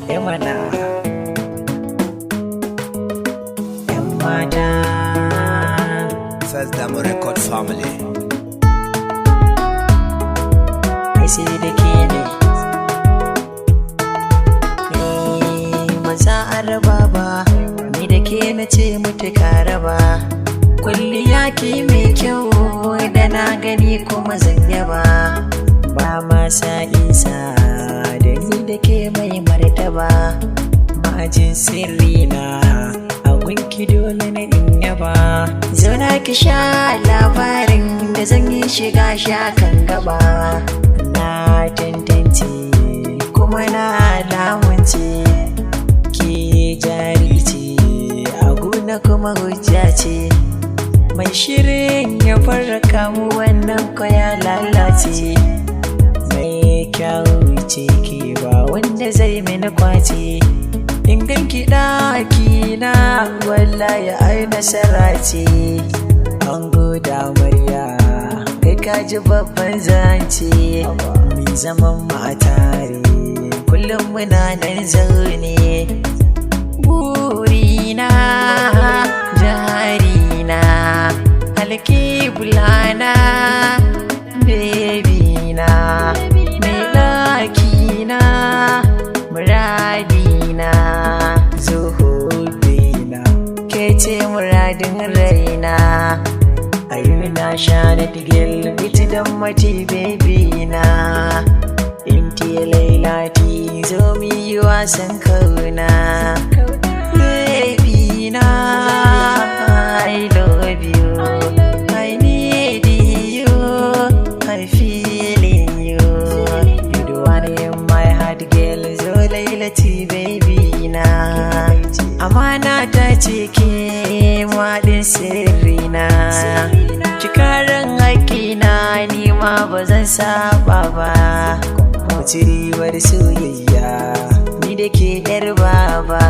Emana Emana First Damo Record Family. I see the kid. Maza araba ba, ni da ke na ce mutu karaba. Kulliya ki mai kyau da na gani kuma zan yaba. Ba ma sa isa da ni da ke mai martaba. Majin sirri na a gunki dole na in yaba. Zauna ki sha labarin da zan yi shiga kan gaba. Na tantance kuma na lamunce ki jari ce a gona kuma hujja ce. Mai shirin ya farraka mu wannan kwaya lalace. Mai kyau ce ke ba wanda zai mini kwace. In ganki ɗaki na wallahi ai nasara ce. Ango da amarya kai kaji babban zance. Mai zaman matare kullum muna nan zaune. Burina jarina alkibulana bebina mai ɗakina muradina zuhudina ke ce muradin raina. Ayuna sha na tigil ita don mati bebina. Inti lailati zo mi yi wasan kauna. Bebina I love you, I need you, I feeling you. You the one in my heart girl, zo lailati baby na. Amana ta ce ke maɗin sirrina. Cikaran haƙina ni ma ba zan saba ba. Mutu ribar soyayya ni da ke 'yar baba.